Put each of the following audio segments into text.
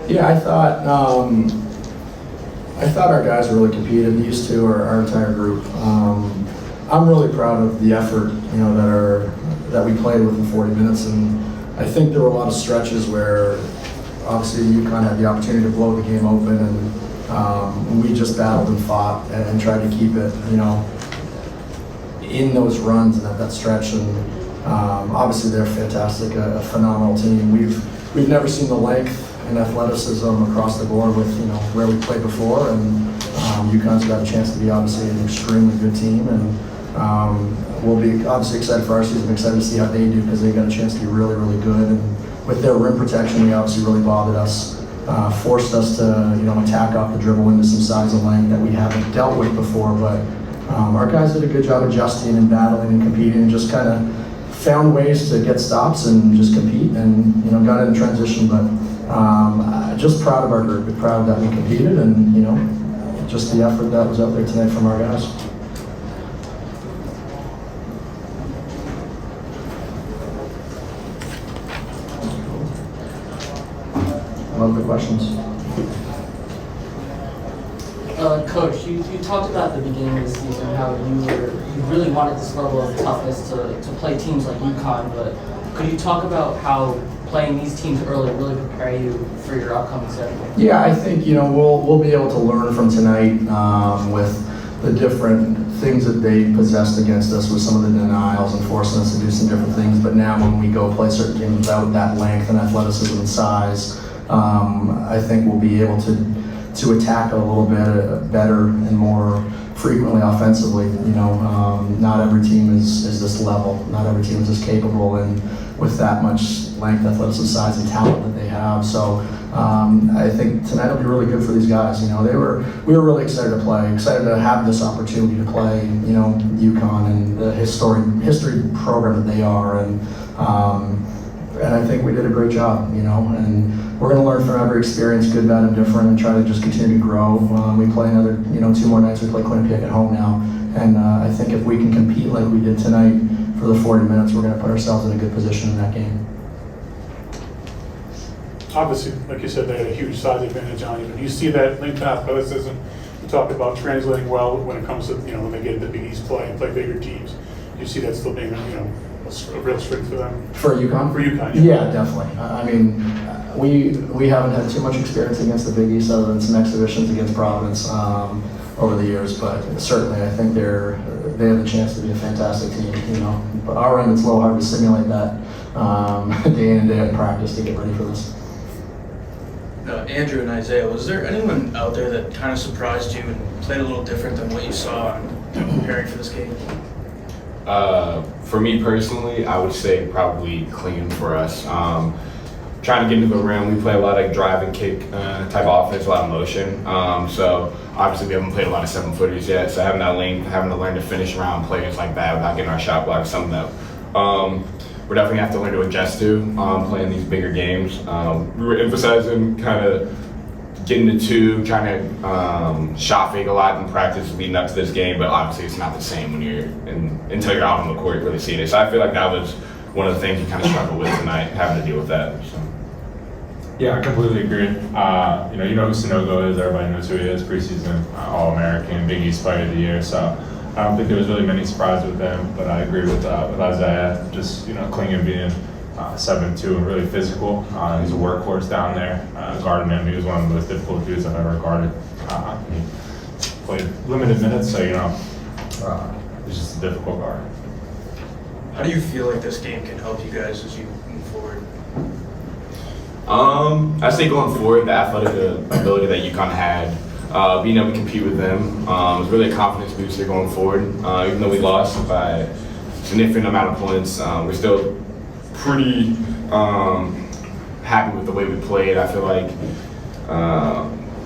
Yeah, I thought our guys really competed. These two are our entire group. I'm really proud of the effort, that we played within 40 minutes, and I think there were a lot of stretches where obviously UConn had the opportunity to blow the game open, and we just battled and fought and tried to keep it, in those runs and at that stretch. And obviously they're fantastic, a phenomenal team. We've never seen the length and athleticism across the board with where we played before, and UConn's got a chance to be obviously an extremely good team, and we'll be obviously excited for our season, excited to see how they do because they got a chance to be really, really good. And with their rim protection, they obviously really bothered us, forced us to attack off the dribble into some size and length that we haven't dealt with before. But our guys did a good job adjusting and battling and competing, and just kind of found ways to get stops and just compete, and got in transition. But just proud of our group, proud that we competed, and just the effort that was out there tonight from our guys. Love the questions. Coach, you talked about at the beginning of the season how you really wanted this level of toughness to play teams like UConn, but could you talk about how playing these teams early really prepare you for your upcoming schedule? Yeah, I think we'll be able to learn from tonight with the different things that they possessed against us with some of the denials and forcing us to do some different things. But now when we go play certain games without that length and athleticism and size, I think we'll be able to attack a little bit better and more frequently offensively. Not every team is this level. Not every team is this capable, and with that much length, athleticism, size, and talent that they have. So I think tonight will be really good for these guys. We were really excited to play, excited to have this opportunity to play, UConn and the history program that they are, and I think we did a great job, and we're going to learn from every experience, good, bad, and different, and try to just continue to grow. We play another, 2 more nights. We play Quinnipiac at home now, and I think if we can compete like we did tonight for the 40 minutes, we're going to put ourselves in a good position in that game. Obviously, like you said, they had a huge size advantage on you, but you see that length and athleticism. You talked about translating well when it comes to, when they get into Big East play and play bigger teams. You see that still being, a real strength for them? For UConn? For UConn, yeah. Yeah, definitely. I mean, we haven't had too much experience against the Big East other than some exhibitions against Providence over the years, but certainly I think they have a chance to be a fantastic team, But our end, it's a little hard to simulate that day in and day out in practice to get ready for this. Andrew and Isaiah, was there anyone out there that kind of surprised you and played a little different than what you saw preparing for this game? For me personally, I would say probably Klingon for us. Trying to get into the rim, we play a lot of drive and kick type of offense, a lot of motion. So obviously we haven't played a lot of 7-footers yet, so having that length, having to learn to finish around players like that without getting our shot blocked, something that we're definitely have to learn to adjust to playing these bigger games. We were emphasizing kind of getting the two, trying to shot fake a lot in practice leading up to this game, but obviously it's not the same when you're until you're out on the court really seeing it. So I feel like that was one of the things we kind of struggled with tonight, having to deal with that. So. Yeah, I completely agree. You know who Sunogo is. Everybody knows who he is. Preseason All-American, Big East Player of the Year. So I don't think there was really many surprises with them. But I agree with Isaiah. Just Klingon being 7'2" and really physical. He's a workhorse down there. Guarding him, he was one of the most difficult dudes I've ever guarded. He played limited minutes, so he's just a difficult guard. How do you feel like this game can help you guys as you move forward? I say going forward, the athletic ability that UConn had, being able to compete with them, was really a confidence booster going forward. Even though we lost by a significant amount of points, we're still pretty happy with the way we played. I feel like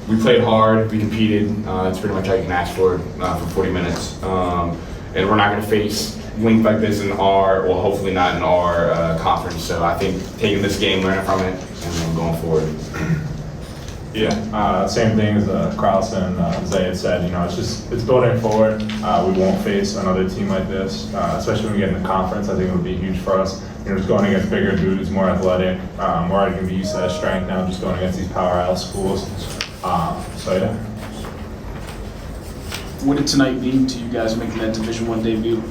we played hard, we competed. It's pretty much all you can ask for 40 minutes. And we're not going to face length like this in well, hopefully not in our conference. So I think taking this game, learning from it, and then going forward. Same thing as Krauss and Isaiah said. You know, it's building forward. We won't face another team like this, especially when we get in the conference. I think it'll be huge for us. You know, just going against bigger dudes, more athletic. We're already going to be used to that strength now, just going against these powerhouse schools. What did tonight mean to you guys making that Division I debut?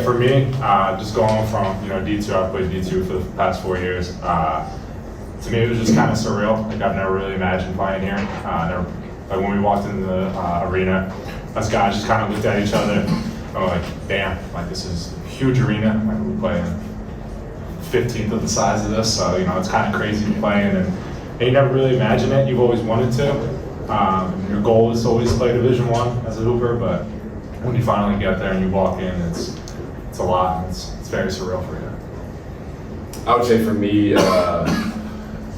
For me, just going from D2, I've played D2 for the past 4 years. To me, it was just kind of surreal. Like I've never really imagined playing here. Like when we walked into the arena, us guys just kind of looked at each other and we're like, damn, like this is a huge arena. Like we play in 15th of the size of this, so it's kind of crazy to play in, and you never really imagine it. You've always wanted to. Your goal is to always play Division I as a hooper, but when you finally get there and you walk in, it's a lot. And it's very surreal for you. I would say for me,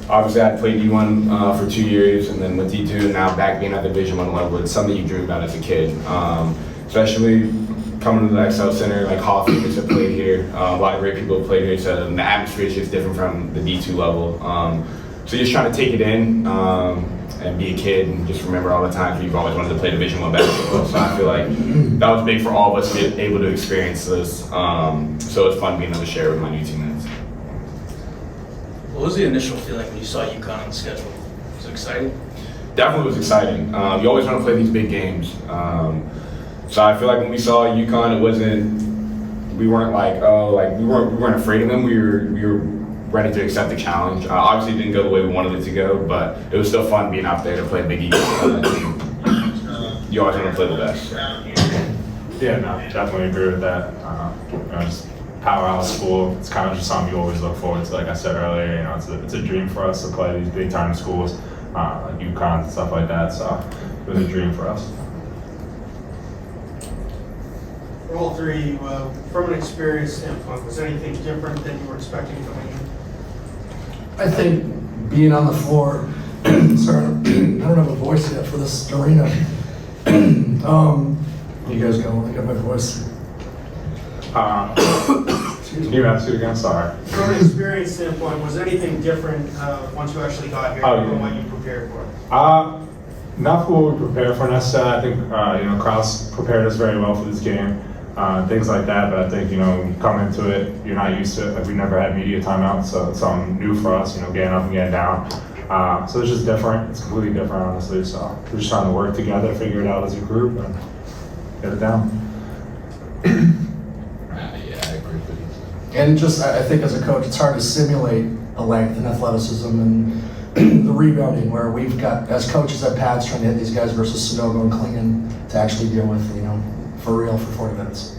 obviously I played D1 for 2 years, and then with D2, and now back being at the Division I level, it's something you dream about as a kid. Especially coming to the Excel Center, like Hall of Famers have played here. A lot of great people have played here, so the atmosphere is just different from the D2 level. So just trying to take it in and be a kid and just remember all the times we've always wanted to play Division I basketball. So I feel like that was big for all of us to be able to experience this. So it's fun being able to share with my new teammates. What was the initial feeling when you saw UConn on the schedule? Was it exciting? Definitely was exciting. You always want to play these big games. So I feel like when we saw UConn, we weren't afraid of them. We were ready to accept the challenge. Obviously, it didn't go the way we wanted it to go, but it was still fun being out there to play Big East. You always want to play the best. Yeah, no, definitely agree with that. Just powerhouse school. It's kind of just something you always look forward to. Like I said earlier, it's a dream for us to play these big time schools, like UConn and stuff like that. So it was a dream for us. For all three, from an experience standpoint, was anything different than you were expecting coming in? I think being on the floor, sorry, I don't have a voice yet for this arena. You guys go, I got my voice. Can you ask it again? Sorry. From an experience standpoint, was anything different once you actually got here from what you prepared for? Not for what we prepared for necessarily. I think Krauss prepared us very well for this game, things like that. But I think when you come into it, you're not used to it. Like we never had media timeouts, so it's something new for us. Getting up and getting down. So it's just different. It's completely different, honestly. So we're just trying to work together, figure it out as a group, and get it down. Yeah, I agree with you. And I think as a coach, it's hard to simulate the length and athleticism and the rebounding, where we've got, as coaches at pads, trying to hit these guys versus Sunogo and Klingon to actually deal with, for real for 40 minutes.